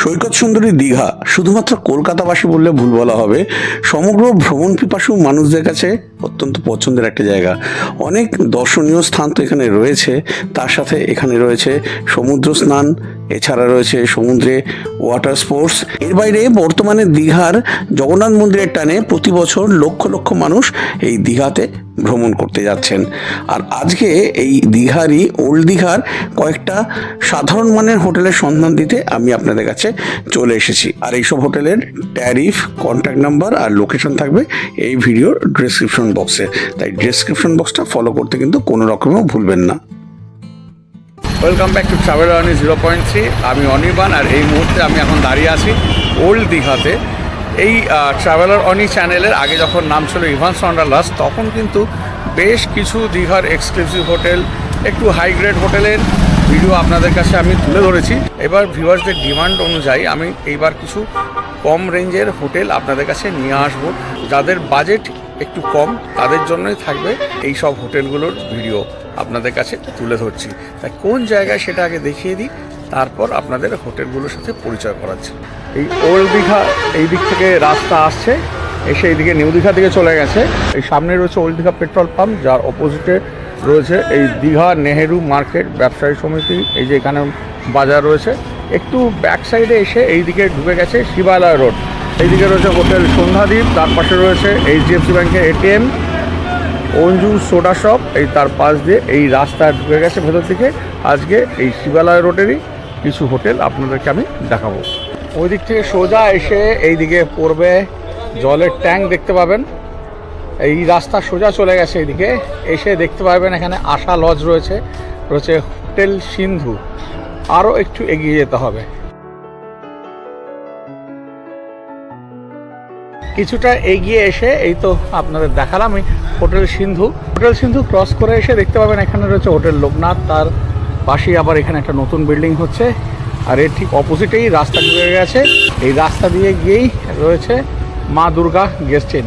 সৈকত সুন্দরী দীঘা শুধুমাত্র কলকাতাবাসী বললে ভুল বলা হবে, সমগ্র ভ্রমণ পিপাসু মানুষদের কাছে অত্যন্ত পছন্দের একটা জায়গা। অনেক দর্শনীয় স্থান তো এখানে রয়েছে, তার সাথে এখানে রয়েছে সমুদ্র স্নান, এছাড়া রয়েছে সমুদ্রে ওয়াটার স্পোর্টস। এর বাইরে বর্তমানে দীঘার জগন্নাথ মন্দিরের টানে প্রতি বছর লক্ষ লক্ষ মানুষ এই দীঘাতে ভ্রমণ করতে যাচ্ছেন। আর আজকে এই দীঘারই ওল্ড দীঘার কয়েকটা সাধারণ মানের হোটেলের সন্ধান দিতে আমি আপনাদের কাছে চলে এসেছি। আর এইসব হোটেলের ট্যারিফ, কন্ট্যাক্ট নাম্বার আর লোকেশন থাকবে এই ভিডিওর ডেসক্রিপশন বক্সে, তাই ডেসক্রিপশন বক্সটা ফলো করতে কিন্তু কোনো রকমেও ভুলবেন না। ওয়েলকাম ব্যাক টু ট্রাভেল অনি 0.3। আমি অনির্বাণ, আর এই মুহূর্তে আমি এখন দাঁড়িয়ে আছি ওল্ড দীঘাতে। এই ট্রাভেলার অনি চ্যানেলের আগে যখন নাম ছিল ইভান্স ওয়ান্ডারলাস্ট, তখন কিন্তু বেশ কিছু দীঘার এক্সক্লুসিভ হোটেল, একটু হাই গ্রেড হোটেলের ভিডিও আপনাদের কাছে আমি তুলে ধরেছি। এবার ভিউয়ার্সদের ডিমান্ড অনুযায়ী আমি এইবার কিছু কম রেঞ্জের হোটেল আপনাদের কাছে নিয়ে আসবো। যাদের বাজেট একটু কম তাদের জন্যই থাকবে এই সব হোটেলগুলোর ভিডিও আপনাদের কাছে তুলে ধরছি। তাই কোন জায়গায় সেটা আগে দেখিয়ে দিই, তারপর আপনাদের হোটেলগুলোর সাথে পরিচয় করাচ্ছি। এই ওল্ড দীঘা এই দিক থেকে রাস্তা আসছে, এসে এইদিকে নিউ দীঘা দিকে চলে গেছে। এই সামনে রয়েছে ওল্ড দীঘা পেট্রোল পাম্প, যার অপোজিটে রয়েছে এই দীঘা নেহেরু মার্কেট ব্যবসায়ী সমিতি। এই যে এখানে বাজার রয়েছে, একটু ব্যাক সাইডে এসে এই দিকে ঢুকে গেছে শিবালয় রোড। এইদিকে রয়েছে হোটেল সন্ধ্যাদ্বীপ, তার পাশে রয়েছে এইচডিএফসি ব্যাংকের এটিএম, অঞ্জু সোডা শপ। এই তার পাশ দিয়ে এই রাস্তা ঢুকে গেছে ভেতর দিকে। আজকে এই শিবালয় রোডেরই কিছু হোটেল আপনাদেরকে আমি দেখাবো। ওই দিক থেকে সোজা এসে এই দিকে পড়বে জলের ট্যাঙ্ক দেখতে পাবেন। এই রাস্তা সোজা চলে গেছে এইদিকে, এসে দেখতে পাবেন এখানে আশা লজ রয়েছে, রয়েছে হোটেল সিন্ধু। আরও একটু এগিয়ে যেতে হবে, কিছুটা এগিয়ে এসে এই তো আপনাদের দেখালাম এই হোটেল সিন্ধু। হোটেল সিন্ধু ক্রস করে এসে দেখতে পাবেন এখানে রয়েছে হোটেল লোকনাথ, তার পাশেই আবার এখানে একটা নতুন বিল্ডিং হচ্ছে। আর এর ঠিক অপোজিটেই রাস্তা ঢুকে গেছে, এই রাস্তা দিয়ে গিয়েই রয়েছে মা দুর্গা গেস্ট ইন।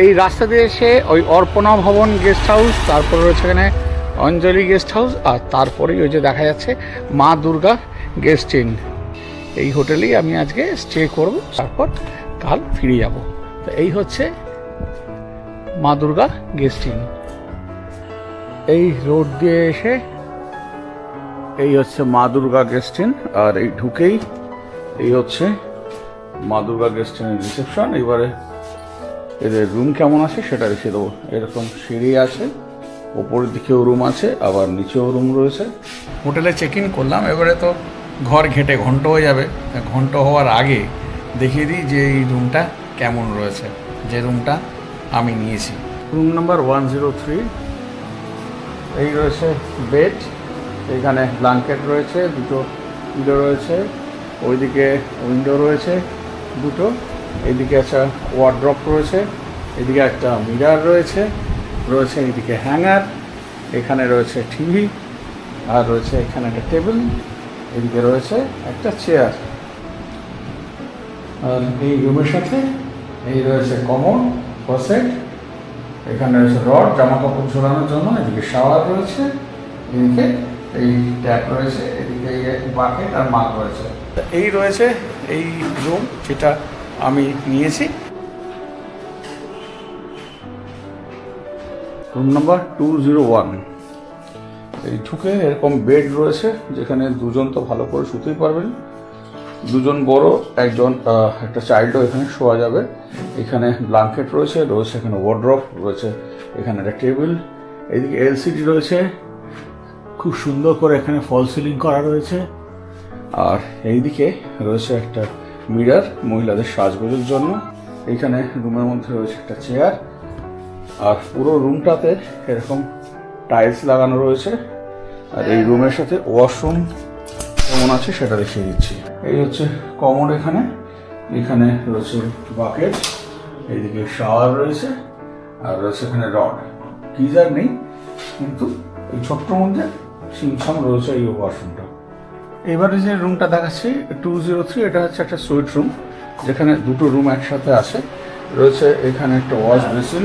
এই রাস্তা দিয়ে এসে ওই অর্পণা ভবন গেস্ট হাউস, তারপর রয়েছে এখানে অঞ্জলি গেস্ট হাউস, আর তারপরেই ওই যে দেখা যাচ্ছে মা দুর্গা গেস্ট ইন। এই হোটেলেই আমি আজকে স্টে করব, তারপর কাল ফিরে যাব। তো এই হচ্ছে মা দুর্গা গেস্ট ইন। এই রোড দিয়ে এসে এই হচ্ছে মা দুর্গা গেস্ট ইন, আর এই ঢুকেই এই হচ্ছে মা দুর্গা গেস্ট ইনের রিসেপশন। এবারে এদের রুম কেমন আছে সেটা দেখিয়ে দেবো। এরকম সিঁড়ি আছে, ওপরের দিকেও রুম আছে, আবার নিচেও রুম রয়েছে। হোটেলে চেক ইন করলাম, এবারে তো ঘর ঘেটে ঘন্টা হয়ে যাবে। ঘন্টা হওয়ার আগে দেখিয়ে দিই যে এই রুমটা কেমন রয়েছে, যে রুমটা আমি নিয়েছি। Room number 103। এই রয়েছে বেড, এইখানে ব্ল্যাঙ্কেট রয়েছে, দুটো পিলো রয়েছে, ওইদিকে উইন্ডো রয়েছে দুটো, এইদিকে একটা ওয়ার্ড্রপ রয়েছে, এদিকে একটা মিরার রয়েছে, রয়েছে এইদিকে হ্যাঙ্গার, এখানে রয়েছে টিভি, আর রয়েছে এখানে একটা টেবিল, এদিকে রয়েছে একটা চেয়ার। আর এই রুমের সাথে এই রয়েছে কমোড, ক্লোজেট, এখানে রয়েছে রড জামা কাপড় ঝোলানোর জন্য, এদিকে শাওয়ার রয়েছে, এদিকে এই ট্যাপ রয়েছে, এদিকে বাকেট আর মাগ রয়েছে। এই রয়েছে এই রুম যেটা আমি নিয়েছি। Room number 201। এই ঢুকে এরকম বেড রয়েছে, যেখানে দুজন তো ভালো করে শুতেই পারবেন, দুজন বড়, একজন একটা চাইল্ডও এখানে শোয়া যাবে। এখানে ব্ল্যাঙ্কেট রয়েছে, রয়েছে এখানে ওয়ার্ড্রপ রয়েছে, এখানে একটা টেবিল, এইদিকে এলসিডি রয়েছে, খুব সুন্দর করে এখানে ফল সিলিং করা রয়েছে। আর এইদিকে রয়েছে একটা মিরার মহিলাদের সাজগোজের জন্য। এইখানে রুমের মধ্যে রয়েছে একটা চেয়ার, আর পুরো রুমটাতে এরকম টাইলস লাগানো রয়েছে। আর এই রুমের সাথে ওয়াশরুম কেমন আছে সেটা দেখিয়ে দিচ্ছি। এই হচ্ছে কমোড, এখানে রয়েছে বাকেট, এইদিকে শাওয়ার রয়েছে, আর রয়েছে এখানে রড। গিজার নেই, কিন্তু এই ছোট্ট মধ্যে সিমসাম রয়েছে এই ওয়াশরুমটা। এবারে যে রুমটা দেখাচ্ছি 203, এটা হচ্ছে একটা সুইট রুম, যেখানে দুটো রুম একসাথে আছে। রয়েছে এখানে একটা ওয়াশ বেসিন,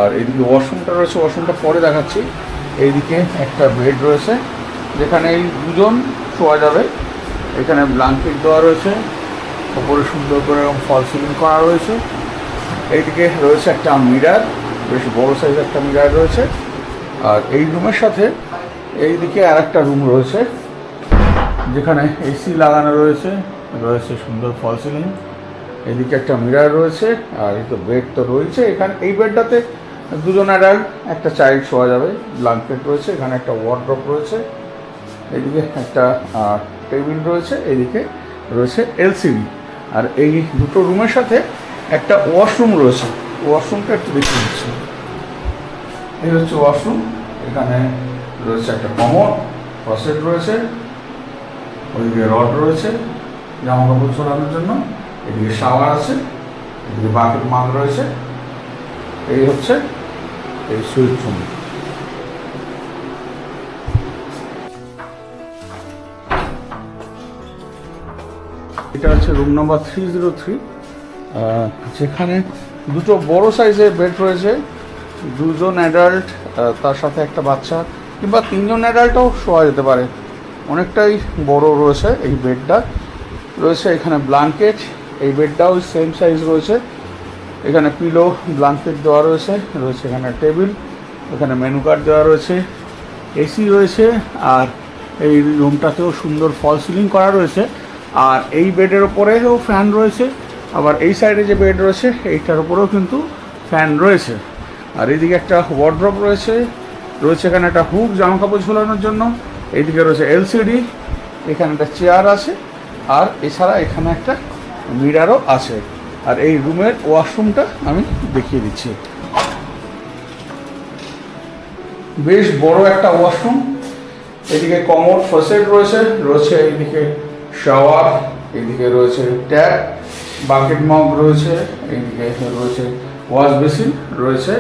আর এইদিকে ওয়াশরুমটা রয়েছে, ওয়াশরুমটা পরে দেখাচ্ছি। এইদিকে একটা বেড রয়েছে যেখানে এই দুজন শোয়া যাবে। এখানে ব্ল্যাঙ্কেট দেওয়া রয়েছে, ওপরে সুন্দর করে এরকম ফল সিলিং করা রয়েছে। এইদিকে রয়েছে একটা মিরার, বেশ বড় সাইজের একটা মিরার রয়েছে। আর এই রুমের সাথে এইদিকে আর একটা রুম রয়েছে যেখানে এসি লাগানো রয়েছে, রয়েছে সুন্দর ফল সিলিং। এদিকে একটা মিরার রয়েছে, আর এই তো বেড তো রয়েছে। এখানে এই বেডটাতে দুজন অ্যাডাল্ট একটা চাইল্ড শোয়া যাবে। ব্ল্যাঙ্কেট রয়েছে, এখানে একটা ওয়ার্ড্রপ রয়েছে, এদিকে একটা টেবিল রয়েছে, এদিকে রয়েছে এলসিডি। আর এই দুটো রুমের সাথে একটা ওয়াশরুম রয়েছে। ওয়াশরুমটা একটু দেখিয়ে দিচ্ছি। এই হচ্ছে ওয়াশরুম। এখানে রয়েছে একটা কমোড, ফসেট রয়েছে, ওইদিকে রড রয়েছে জামা কাপড় ছড়ানোর জন্য, এদিকে শাওয়ার আছে, এদিকে বাকেট মাগ রয়েছে। এই হচ্ছে এই সুইট রুম। এটা হচ্ছে রুম নাম্বার 303, যেখানে দুটো বড় সাইজের বেড রয়েছে। দুজন অ্যাডাল্ট, তার সাথে একটা বাচ্চা, কিংবা তিনজন অ্যাডাল্টও শোয়া যেতে পারে। অনেকটাই বড় রয়েছে এই বেডটা। রয়েছে এখানে ব্ল্যাঙ্কেট, এই বেডটাও সেম সাইজ রয়েছে। এখানে পিলো ব্ল্যাঙ্কেট দেওয়া রয়েছে, রয়েছে এখানে টেবিল, এখানে মেনু কার্ড দেওয়া রয়েছে, এসি রয়েছে। আর এই রুমটাতেও সুন্দর ফল সিলিং করা রয়েছে। আর এই বেডের ওপরেও ফ্যান রয়েছে, আবার এই সাইডে যে বেড রয়েছে এইটার ওপরেও কিন্তু ফ্যান রয়েছে। আর এইদিকে একটা ওয়ার্ড্রপ রয়েছে, রয়েছে এখানে একটা হুক জামা কাপড় ঝোলানোর জন্য। এইদিকে রয়েছে এলসিডি, এখানে একটা চেয়ার আছে, আর এছাড়া এখানে একটা মিরারও আছে। আর এই রুমের ওয়াশরুমটা আমি দেখিয়ে দিচ্ছি। বেশ বড় একটা ওয়াশরুম। এদিকে কমোড ফসেট রয়েছে, রয়েছে এইদিকে শাওয়ার, এইদিকে রয়েছে ট্যাপ, বাকেট মগ রয়েছে, এইদিকে রয়েছে ওয়াশ বেসিন, রয়েছে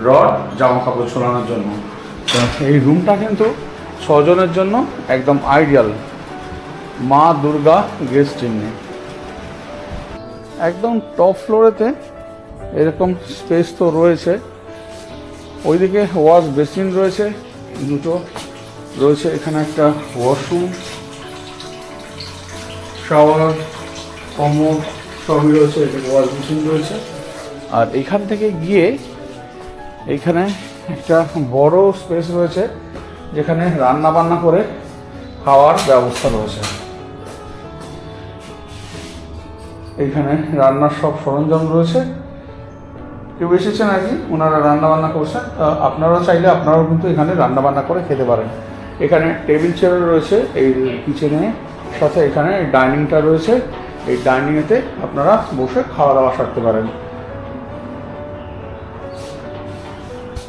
রড জামা কাপড় ছোলানোর জন্য। তো এই রুমটা কিন্তু 6 জনের জন্য একদম আইডিয়াল। মা দুর্গা গেস্ট চিহ্নে একদম টপ ফ্লোরেতে এরকম স্পেস তো রয়েছে। ওইদিকে ওয়াশ বেসিন রয়েছে দুটো, রয়েছে এখানে একটা ওয়াশরুম, শাওয়ার, কমোড সবই রয়েছে, এদিকে ওয়াশ বেসিন রয়েছে। আর এইখান থেকে গিয়ে এইখানে একটা বড় স্পেস রয়েছে যেখানে রান্না বান্না করে খাওয়ার ব্যবস্থা রয়েছে। এইখানে রান্নার সব সরঞ্জাম রয়েছে। কেউ এসেছেন আর কি, ওনারা রান্না বান্না করছেন। আপনারাও চাইলে আপনারাও কিন্তু এখানে রান্না বান্না করে খেতে পারেন। এখানে টেবিল চেয়ার রয়েছে এই কিচেনে, সাথে এখানে ডাইনিংটা রয়েছে। এই ডাইনিংয়েতে আপনারা বসে খাওয়া দাওয়া সারতে পারেন।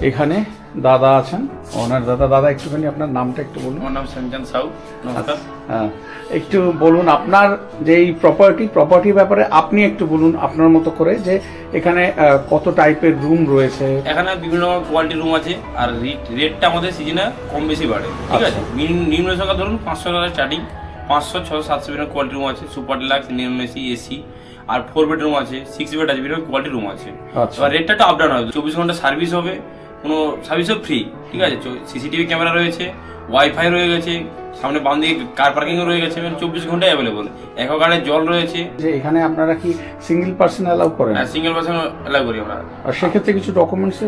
এখানে দাদা আছেন, ওনার দাদা একটুখানি আপনার নামটা একটু বলুন। আমার নাম সঞ্জন সাউ। নমস্কার। হ্যাঁ, একটু বলুন আপনার যে এই প্রপার্টির ব্যাপারে আপনি একটু বলুন আপনার মতো করে, যে এখানে কত টাইপের রুম রয়েছে। এখানে বিভিন্ন কোয়ালিটি রুম আছে, আর রেটটা আমাদের সিজনে কম বেশি বাড়ে, ঠিক আছে। নিম্ন সংখ্যা ধরুন 500 টাকা স্টার্টিং, 500, 600, 700 বিভিন্ন কোয়ালিটি রুম আছে। Super deluxe, non AC, AC, আর 4 বেডরুম আছে, 6 বেড আছে, বিভিন্ন কোয়ালিটি রুম আছে। এবার রেটটা একটু আপ ডাউন হবে। 24 ঘন্টা সার্ভিস হবে, কোনো সার্ভিসও ফ্রি, ঠিক আছে। সিসিটিভি ক্যামেরা রয়েছে, ওয়াইফাই রয়ে গেছে, সামনে বাম দিকে কার পার্কিংও রয়ে গেছে, 24 ঘন্টায় অ্যাভেলেবল। এককারে জল রয়েছে। যে এখানে আপনারা কি সিঙ্গেল পার্সন অ্যালাউ করেন? হ্যাঁ, সিঙ্গেল পার্সন অ্যালাউ করি আমরা। আর সেক্ষেত্রে কিছু ডকুমেন্টস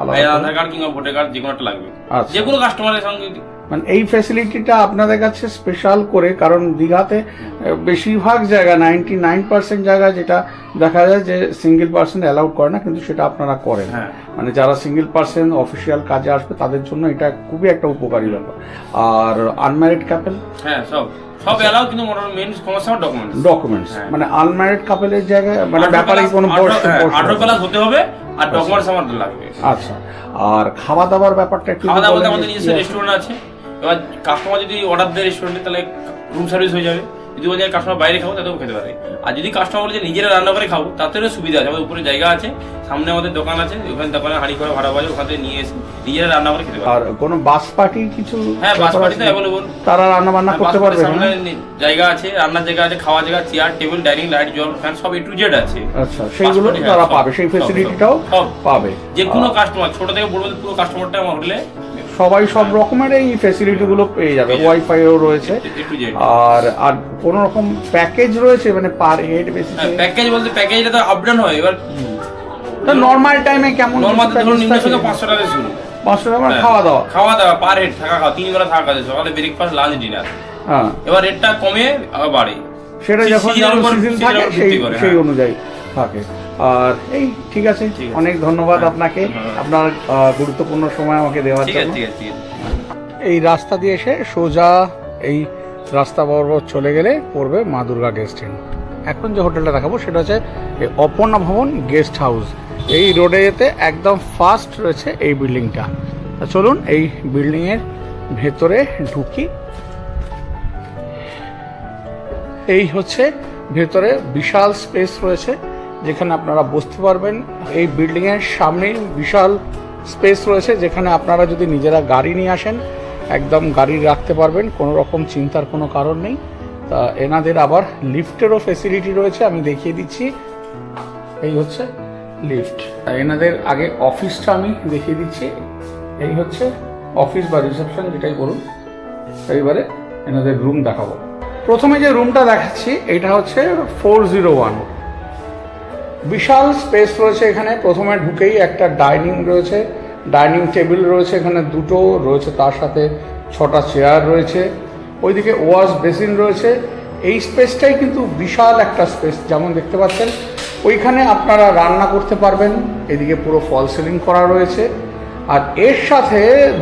আধার কার্ড কিংবা ভোটার কার্ড যে কোনো একটা লাগবে, আচ্ছা। যে কোনো কাস্টমারের সঙ্গে। মানে এই ফ্যাসিলিটিটা আপনাদের কাছে স্পেশাল করে, কারণ দীঘাতে বেশিরভাগ জায়গা 99% জায়গা যেটা দেখা যায় যে সিঙ্গেল পার্সন অ্যালাউড করে না, কিন্তু সেটা আপনারা করেন। হ্যাঁ। মানে যারা সিঙ্গেল পার্সন অফিসিয়াল কাজে আসবে তাদের জন্য এটা খুবই একটা উপকারী ব্যাপার। আর আনম্যারিড কাপল, হ্যাঁ, সব অ্যালাউ, কিন্তু মেইন সমস্যা ডকুমেন্টস। মানে আনম্যারিড কাপলের জায়গায় মানে ব্যাপারে কোনো 18+ হতে হবে, আর ডকুমেন্টস আমাদের লাগবে। আচ্ছা, আর খাওয়া দাওয়ার ব্যাপারটা একটু খাওয়া দাওয়া আমাদের নিজস্ব রেস্টুরেন্ট আছে। এবার কাস্টমার যদি অর্ডার দেয় রেস্টুরেন্টে, তাহলে রুম সার্ভিস হয়ে যাবে। যদি বলে কাস্টমার বাইরে খাবো তাতেও খেতে পারে। আর যদি কাস্টমার বলে যে নিজেরা রান্না করে খাবো তাতেও সুবিধা আছে, আমাদের উপরে জায়গা আছে, সামনে আমাদের দোকান আছে, ওখানে দোকানে হাঁড়ি করে ভাড়া পাওয়া যায়, ওখান থেকে নিয়ে এসে নিজেরা রান্না করে খেতে পারে। আর কোনো বাস পার্টি কিছু? হ্যাঁ, বাস পার্টি তো অ্যাভেলেবল, তারা রান্না বান্না করতে পারবে? সামনে জায়গা আছে, রান্নার জায়গা আছে, খাওয়ার জায়গা, চেয়ার টেবিল ডাইনিং লাইট জল ফ্যান সব A to Z আছে। আচ্ছা, সেইগুলো তারা পাবে, সেই ফ্যাসিলিটিটাও পাবে। যে কোনো কাস্টমার ছোট থেকে বড় পুরো কাস্টমারটা আমার হোটেলে সবাই সব রকমের এই ফ্যাসিলিটিগুলো পেয়ে যাবে। ওয়াইফাইও রয়েছে। আর কোন রকম প্যাকেজ রয়েছে মানে পার হেড বেসিসে? প্যাকেজ বলতে প্যাকেজটা তো আপ ডাউন হয়, এবার নরমাল টাইমে কেমন? নরমাল ধরুন নিম্ন থেকে 500 টাকা শুরু। 500 টাকা খাওয়া দাওয়া পার হেড, থাকা খাওয়া 3 বেলা থাকা, সকালে ব্রেকফাস্ট লাঞ্চ ডিনার। হ্যাঁ, এবার রেটটা কমে আবার বাড়ে, সেটা যখন সিজন থাকে সেই অনুযায়ী থাকে। আর এই ঠিক আছে, অনেক ধন্যবাদ আপনাকে, আপনার গুরুত্বপূর্ণ সময় আমাকে দেওয়ার জন্য। এই রাস্তা দিয়ে এসে সোজা এই রাস্তা বরাবর চলে গেলে পড়বে মা দুর্গা গেস্ট ইন। এখন যে হোটেলটা দেখাবো সেটা হচ্ছে অপর্ণা ভবন গেস্ট হাউস। এই রোডে যেতে একদম ফার্স্ট রয়েছে এই বিল্ডিংটা। চলুন এই বিল্ডিংয়ের ভেতরে ঢুকি। এই হচ্ছে ভেতরে বিশাল স্পেস রয়েছে যেখানে আপনারা বসতে পারবেন। এই বিল্ডিংয়ের সামনেই বিশাল স্পেস রয়েছে যেখানে আপনারা যদি নিজেরা গাড়ি নিয়ে আসেন একদম গাড়ি রাখতে পারবেন, কোনো রকম চিন্তার কোনো কারণ নেই। তা এনাদের আবার লিফটেরও ফেসিলিটি রয়েছে, আমি দেখিয়ে দিচ্ছি। এই হচ্ছে লিফট। এনাদের আগে অফিসটা আমি দেখিয়ে দিচ্ছি। এই হচ্ছে অফিস বা রিসেপশন যেটাই বলুন। এইবারে এনাদের রুম দেখাবো। প্রথমে যে রুমটা দেখাচ্ছি এটা হচ্ছে 401। বিশাল স্পেস রয়েছে এখানে। প্রথমে ঢুকেই একটা ডাইনিং রয়েছে, ডাইনিং টেবিল রয়েছে এখানে দুটো রয়েছে, তার সাথে 6টা চেয়ার রয়েছে। ওইদিকে ওয়াশ বেসিন রয়েছে। এই স্পেসটাই কিন্তু বিশাল একটা স্পেস, যেমন দেখতে পাচ্ছেন। ওইখানে আপনারা রান্না করতে পারবেন। এদিকে পুরো ফল সিলিং করা রয়েছে। আর এর সাথে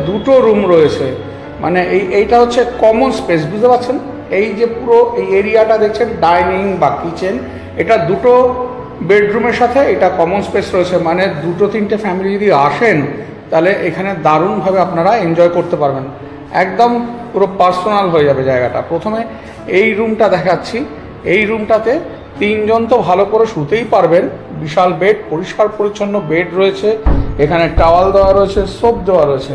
দুটো রুম রয়েছে, মানে এইটা হচ্ছে কমন স্পেস, বুঝতে পারছেন? এই যে পুরো এই এরিয়াটা দেখছেন ডাইনিং বা কিচেন, এটা দুটো বেডরুমের সাথে এটা কমন স্পেস রয়েছে। মানে 2-3টে ফ্যামিলি যদি আসেন তাহলে এখানে দারুণভাবে আপনারা এনজয় করতে পারবেন। একদম পুরো পার্সোনাল হয়ে যাবে জায়গাটা। প্রথমে এই রুমটা দেখাচ্ছি। এই রুমটাতে 3 জন তো ভালো করে শুতেই পারবেন। বিশাল বেড, পরিষ্কার পরিচ্ছন্ন বেড রয়েছে। এখানে টাওয়াল দেওয়া রয়েছে, সোপ দেওয়া রয়েছে।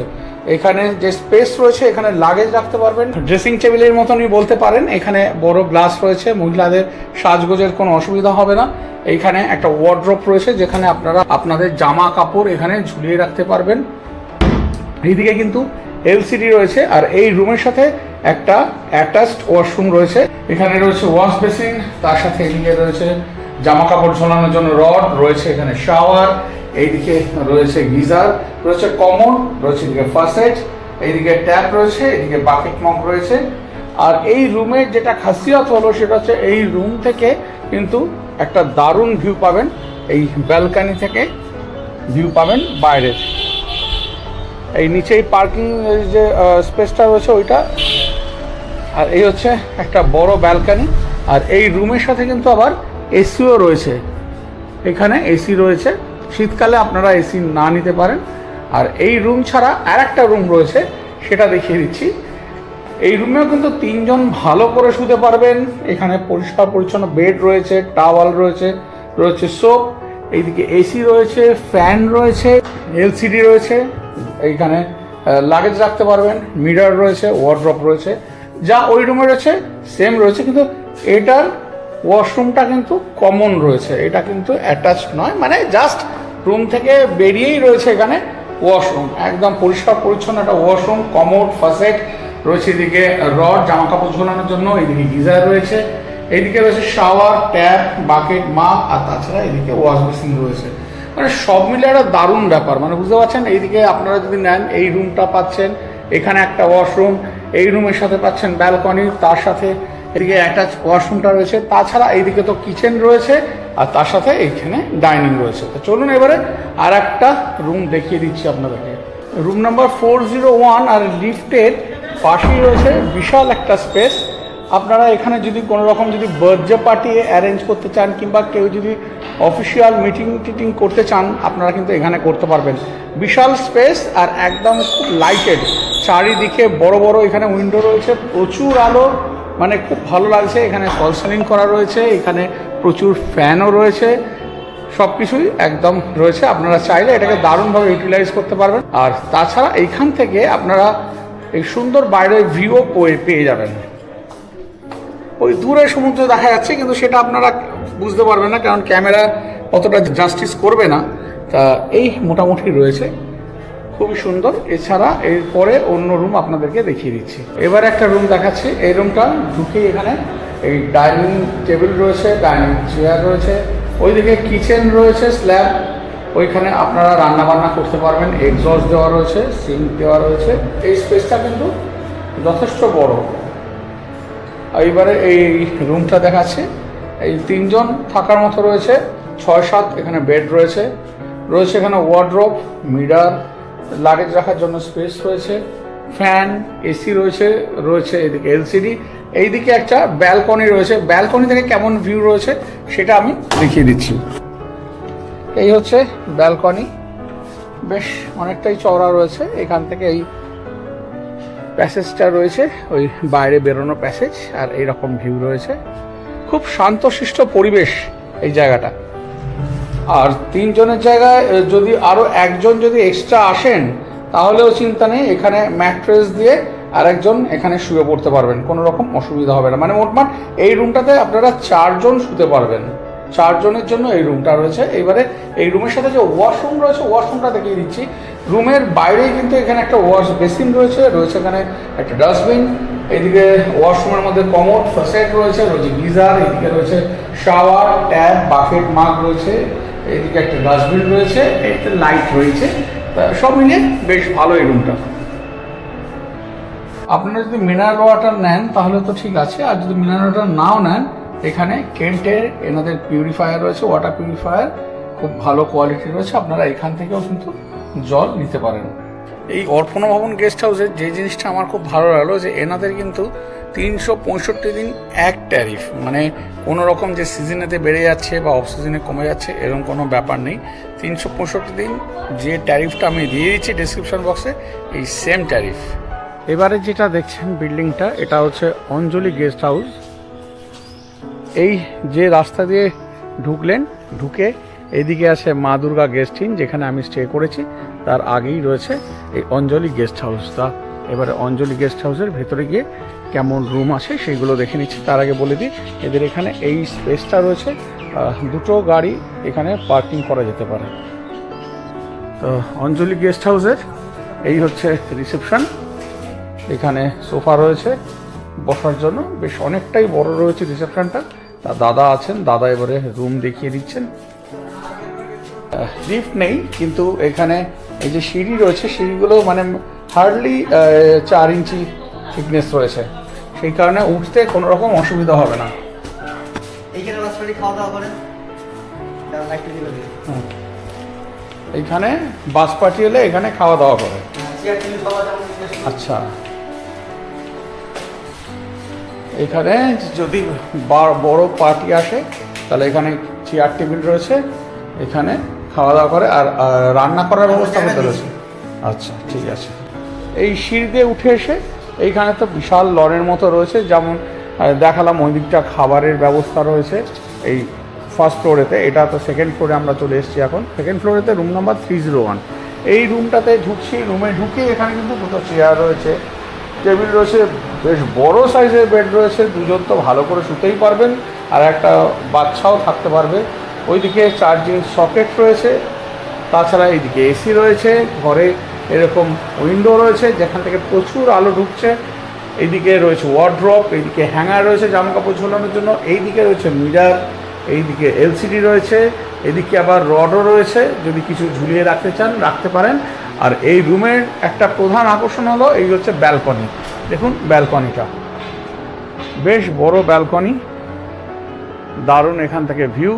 এখানে যে স্পেস রয়েছে এখানে লাগেজ রাখতে পারবেন, ড্রেসিং টেবিলের মতনই বলতে পারেন। এখানে বড় গ্লাস রয়েছে, মহিলাদের সাজগোজের কোনো অসুবিধা হবে না। এইখানে একটা ওয়ার্ড্রপ রয়েছে যেখানে আপনারা আপনাদের জামা কাপড় এখানে ঝুলিয়ে রাখতে পারবেন। এইদিকে কিন্তু এলসিডি রয়েছে। আর এই রুমের সাথে একটা অ্যাটাচড ওয়াশরুম রয়েছে। এখানে রয়েছে ওয়াশ বেসিন, তার সাথে এদিকে রয়েছে জামা কাপড় ঝোলানোর জন্য রড রয়েছে, এখানে শাওয়ার, এইদিকে রয়েছে গিজার, রয়েছে কমোড, রয়েছে এদিকে ফাসেট, এইদিকে ট্যাপ রয়েছে, এদিকে বাকেট মগ রয়েছে। আর এই রুমের যেটা খাসিয়ত হলো সেটা হচ্ছে এই রুম থেকে কিন্তু একটা দারুণ ভিউ পাবেন। এই ব্যালকানি থেকে ভিউ পাবেন বাইরের। এই নিচেই পার্কিং যে স্পেসটা রয়েছে ওইটা। আর এই হচ্ছে একটা বড় ব্যালকানি। আর এই রুমের সাথে কিন্তু আবার এসিও রয়েছে। এখানে এসি রয়েছে, শীতকালে আপনারা এসি না নিতে পারেন। আর এই রুম ছাড়া আর একটা রুম রয়েছে, সেটা দেখিয়ে দিচ্ছি। এই রুমেও কিন্তু 3 জন ভালো করে শুতে পারবেন। এখানে পরিষ্কার পরিচ্ছন্ন বেড রয়েছে, টাওয়াল রয়েছে, রয়েছে সোপ, এইদিকে এসি রয়েছে, ফ্যান রয়েছে, এলসিডি রয়েছে। এইখানে লাগেজ রাখতে পারবেন, মিরর রয়েছে, ওয়ার্ড্রপ রয়েছে। যা ওই রুমে রয়েছে সেম রয়েছে, কিন্তু এটার ওয়াশরুমটা কিন্তু কমন রয়েছে। এটা কিন্তু অ্যাটাচড নয়, মানে জাস্ট রুম থেকে বেরিয়েই রয়েছে এখানে ওয়াশরুম। একদম পরিষ্কার পরিচ্ছন্ন একটা ওয়াশরুম, কমোড, ফাসেট রয়েছে, এদিকে রড জামা কাপড় ঝোলানোর জন্য, এদিকে গিজার রয়েছে, এইদিকে রয়েছে শাওয়ার, ট্যাপ, বাকেট, মাগ, আর তাছাড়া এদিকে ওয়াশ বেসিন রয়েছে। মানে সব মিলে একটা দারুণ ব্যাপার, মানে বুঝতে পারছেন। এইদিকে আপনারা যদি নেন এই রুমটা পাচ্ছেন, এখানে একটা ওয়াশরুম, এই রুমের সাথে পাচ্ছেন ব্যালকনি, তার সাথে এদিকে অ্যাটাচ ওয়াশরুমটা রয়েছে। তাছাড়া এইদিকে তো কিচেন রয়েছে আর তার সাথে এইখানে ডাইনিং রয়েছে। তো চলুন এবারে আর একটা রুম দেখিয়ে দিচ্ছি আপনাদেরকে। Room number 401। আর লিফটের পাশেই রয়েছে বিশাল একটা স্পেস। আপনারা এখানে যদি কোনো রকম যদি বার্থডে পার্টি অ্যারেঞ্জ করতে চান কিংবা কেউ যদি অফিসিয়াল মিটিং টিটিং করতে চান আপনারা কিন্তু এখানে করতে পারবেন। বিশাল স্পেস আর একদম খুব লাইটেড, চারিদিকে বড় বড় এখানে উইন্ডো রয়েছে, প্রচুর আলো, মানে খুব ভালো লাগছে। এখানে ফল সিলিং করা রয়েছে, এখানে প্রচুর ফ্যানও রয়েছে, সব কিছুই একদম রয়েছে। আপনারা চাইলে এটাকে দারুণভাবে ইউটিলাইজ করতে পারবেন। আর তাছাড়া এইখান থেকে আপনারা এই সুন্দর বাইরের ভিউও পেয়ে যাবেন। ওই দূরে সমুদ্র দেখা যাচ্ছে, কিন্তু সেটা আপনারা বুঝতে পারবেন না, কারণ ক্যামেরা অতটা জাস্টিস করবে না। তা এই মোটামুটি রয়েছে, খুবই সুন্দর। এছাড়া এরপরে অন্য রুম আপনাদেরকে দেখিয়ে দিচ্ছি। এবার একটা রুম দেখাচ্ছি। এই রুমটা ঢুকেই এখানে এই ডাইনিং টেবিল রয়েছে, ডাইনিং চেয়ার রয়েছে, ওইদিকে কিচেন রয়েছে স্ল্যাব, ওইখানে আপনারা রান্না বান্না করতে পারবেন। এক্সস্ট দেওয়া রয়েছে, সিঙ্ক দেওয়া রয়েছে। এই স্পেসটা কিন্তু যথেষ্ট বড়। এইবারে এই রুমটা দেখাচ্ছে, এই 3 জন থাকার মতো রয়েছে, 6-7 এখানে বেড রয়েছে, রয়েছে এখানে ওয়ার্ড্রোব, মিরর, লাগেজ রাখার জন্য স্পেস রয়েছে, ফ্যান, এসি রয়েছে, রয়েছে এদিকে এলসিডি। এইদিকে একটা ব্যালকনি রয়েছে। ব্যালকনি থেকে কেমন ভিউ রয়েছে সেটা আমি দেখিয়ে দিচ্ছি। এই হচ্ছে ব্যালকনি, বেশ অনেকটাই চওড়া রয়েছে। এখান থেকে এই প্যাসেজটা রয়েছে, ওই বাইরে বেরোনো প্যাসেজ, আর এইরকম ভিউ রয়েছে। খুব শান্তশিষ্ট পরিবেশ এই জায়গাটা। আর 3 জনের জায়গায় যদি আরও একজন যদি এক্সট্রা আসেন তাহলেও চিন্তা নেই, এখানে ম্যাট্রেস দিয়ে আরেকজন এখানে শুয়ে পড়তে পারবেন, কোনো রকম অসুবিধা হবে না। মানে মোটমাট এই রুমটাতে আপনারা 4 জন শুতে পারবেন। 4 জনের জন্য এই রুমটা রয়েছে। এইবারে এই রুমের সাথে যে ওয়াশরুম রয়েছে, ওয়াশরুমটা দেখিয়ে দিচ্ছি। রুমের বাইরেই কিন্তু এখানে একটা ওয়াশ বেসিন রয়েছে, রয়েছে এখানে একটা ডাস্টবিন, এইদিকে ওয়াশরুমের মধ্যে কমোড, ফ্যাসেট রয়েছে, রয়েছে গিজার, এইদিকে রয়েছে শাওয়ার, ট্যাপ, বাকেট, মাগ রয়েছে, এইদিকে একটা ডাস্টবিন রয়েছে, একটা লাইট রয়েছে। সব মিলিয়ে বেশ ভালো এই রুমটা। আপনারা যদি মিনারেল ওয়াটার নেন তাহলে তো ঠিক আছে, আর যদি মিনারেল ওয়াটার নাও নেন, এখানে কেন্টের এনাদের পিউরিফায়ার রয়েছে, ওয়াটার পিউরিফায়ার খুব ভালো কোয়ালিটি রয়েছে। আপনারা এখান থেকেও কিন্তু জল নিতে পারেন। এই অর্পণা ভবন গেস্ট হাউসের যে জিনিসটা আমার খুব ভালো লাগলো, যে এনাদের কিন্তু 365 দিন এক ট্যারিফ, মানে কোনো রকম যে সিজনেতে বেড়ে যাচ্ছে বা অফ সিজনে কমে যাচ্ছে এরকম কোনো ব্যাপার নেই। 365 দিন যে ট্যারিফটা আমি দিয়ে দিচ্ছি ডেসক্রিপশন বক্সে, এই সেম ট্যারিফ। এবারে যেটা দেখছেন বিল্ডিংটা, এটা হচ্ছে অঞ্জলি গেস্ট হাউস। এই যে রাস্তা দিয়ে ঢুকলেন, ঢুকে এদিকে আছে মা দুর্গা গেস্ট ইন, যেখানে আমি স্টে করেছি, তার আগেই রয়েছে এই অঞ্জলি গেস্ট হাউসটা। এবারে অঞ্জলি গেস্ট হাউসের ভেতরে গিয়ে কেমন রুম আছে সেইগুলো দেখে নিচ্ছি। তার আগে বলে দিই, এদের এখানে এই স্পেসটা রয়েছে, 2টো গাড়ি এখানে পার্কিং করা যেতে পারে। তো অঞ্জলি গেস্ট হাউসের এই হচ্ছে রিসেপশন। এখানে সোফা রয়েছে বসার জন্য, বেশ অনেকটাই বড় রয়েছে রিসেপশনটা। তা দাদা আছেন, দাদা এবারে রুম দেখিয়ে দিচ্ছেন। লিফট নেই, কিন্তু এখানে এই যে সিঁড়ি রয়েছে, সিঁড়িগুলো মানে হার্ডলি 4 ইঞ্চি থিকনেস রয়েছে, সেই কারণে উঠতে কোনো রকম অসুবিধা হবে না। এইখানে বাস পার্টি এলে এখানে খাওয়া দাওয়া করে। আচ্ছা, এখানে যদি বড় পার্টি আসে তাহলে এখানে চেয়ার টেবিল রয়েছে, এখানে খাওয়া দাওয়া করে, আর রান্না করার ব্যবস্থা করতে রয়েছে। আচ্ছা, ঠিক আছে। এই সিঁড়ি দিয়ে উঠে এসে এইখানে তো বিশাল লনের মতো রয়েছে, যেমন দেখালাম ওই দিকটা খাবারের ব্যবস্থা রয়েছে এই ফার্স্ট ফ্লোরেতে। এটা তো সেকেন্ড ফ্লোরে আমরা চলে এসেছি এখন। সেকেন্ড ফ্লোরেতে রুম নাম্বার 301। এই রুমটাতে ঢুকছি, রুমে ঢুকে এখানে কিন্তু 2টো চেয়ার রয়েছে, টেবিল রয়েছে, বেশ বড় সাইজের বেড রয়েছে। 2 জন তো ভালো করে শুতেই পারবেন, আর একটা বাচ্চাও থাকতে পারবে। ওইদিকে চার্জিং সকেট রয়েছে, তাছাড়া এইদিকে এসি রয়েছে, ঘরে এরকম উইন্ডো রয়েছে যেখান থেকে প্রচুর আলো ঢুকছে। এইদিকে রয়েছে ওয়ার্ড্রপ, এইদিকে হ্যাঙ্গার রয়েছে জামা কাপড় ঝোলানোর জন্য, এইদিকে রয়েছে মিরর, এইদিকে এলসিডি রয়েছে, এদিকে আবার রডও রয়েছে, যদি কিছু ঝুলিয়ে রাখতে চান রাখতে পারেন। আর এই রুমের একটা প্রধান আকর্ষণ হলো এই হচ্ছে ব্যালকনি। দেখুন ব্যালকনিটা, বেশ বড় ব্যালকনি, দারুণ এখান থেকে ভিউ।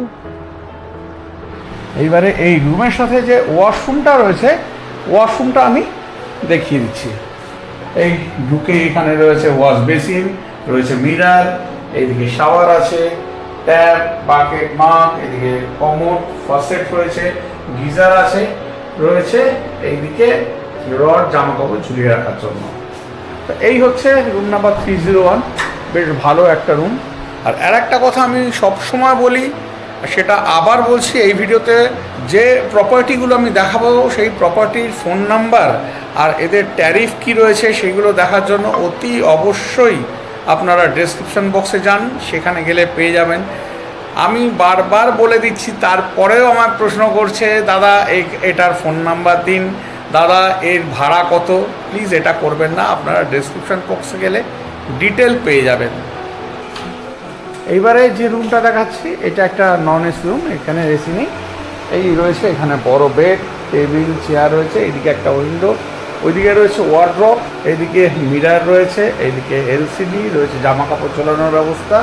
এইবারে এই রুমের সাথে যে ওয়াশরুমটা রয়েছে, ওয়াশরুমটা আমি দেখিয়ে দিচ্ছি। এই ঢুকে এখানে রয়েছে ওয়াশ বেসিন, রয়েছে মিরর, এইদিকে শাওয়ার আছে, ট্যাপ, বাকেট, মাগ, এদিকে কমোড, ফসেট রয়েছে, গিজার আছে, রয়েছে এইদিকে রড জামা কাপড় ঝুলিয়ে রাখার জন্য। তো এই হচ্ছে রুম নাম্বার 301। বেশ ভালো একটা রুম। আর একটা কথা আমি সব সময় বলি, সেটা আবার বলছি এই ভিডিওতে, যে প্রপার্টিগুলো আমি দেখাবো সেই প্রপার্টির ফোন নাম্বার আর এদের ট্যারিফ কি রয়েছে সেগুলো দেখার জন্য অতি অবশ্যই আপনারা ডেসক্রিপশন বক্সে যান, সেখানে গেলে পেয়ে যাবেন। আমি বারবার বলে দিচ্ছি, তারপরেও আমার প্রশ্ন করছে, দাদা এটার ফোন নাম্বার দিন, দাদা এর ভাড়া কত। প্লিজ এটা করবেন না, আপনারা ডেসক্রিপশন বক্সে গেলে ডিটেল পেয়ে যাবেন। এইবারে যে রুমটা দেখাচ্ছি এটা একটা নন এসি রুম, এখানে এসি নেই। এই রয়েছে এখানে বড় বেড, টেবিল, চেয়ার রয়েছে, এইদিকে একটা উইন্ডো, ওইদিকে রয়েছে ওয়ার্ড্রপ, এইদিকে মিরার রয়েছে, এইদিকে এলসিডি রয়েছে, জামা কাপড় ঝোলানোর ব্যবস্থা,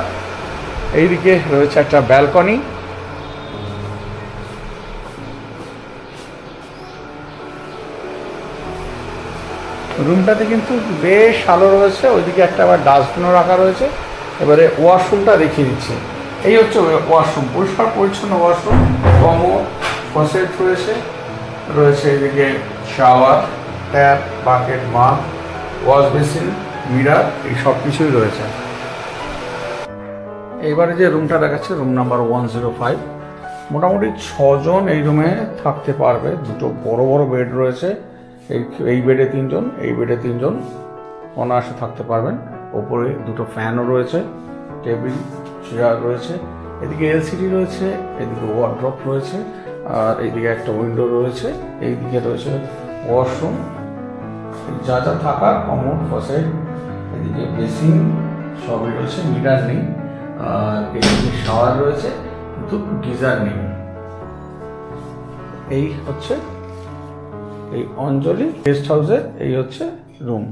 এইদিকে রয়েছে একটা ব্যালকনি। রুমটাতে কিন্তু বেশ আলো রয়েছে, ওইদিকে একটা আবার ডাস্টবিনও রাখা রয়েছে। এবারে ওয়াশরুমটা দেখিয়ে দিচ্ছি। এই হচ্ছে ওয়াশরুম, পরিষ্কার পরিচ্ছন্ন ওয়াশরুম, কমোড, ফসেট রয়েছে, রয়েছে এদিকে শাওয়ার, ট্যাপ, বাকেট, মাগ, ওয়াশ বেসিন, মিরার, এই সব কিছুই রয়েছে। এইবারে যে রুমটা দেখাচ্ছে রুম নাম্বার 105, মোটামুটি 6 জন এই রুমে থাকতে পারবে। দুটো বড় বড় বেড রয়েছে, এই বেডে 3 জন, এই বেডে 3 জন অনায়াসে থাকতে পারবেন। ওপরে দুটো ফ্যানও রয়েছে, টেবিল, চেয়ার রয়েছে, এদিকে এলসিডি রয়েছে, এদিকে ওয়ার্ড্রপ রয়েছে, আর এইদিকে একটা উইন্ডো রয়েছে, এইদিকে রয়েছে ওয়াশরুম, যা যা থাকার কমোড, ফসেট, এদিকে বেসিন সবই রয়েছে, মিটার নেই। আর এদিকে শাওয়ার রয়েছে কিন্তু গিজার নেই। এই হচ্ছে এই অঞ্জলি গেস্ট হাউসের এই হচ্ছে রুম।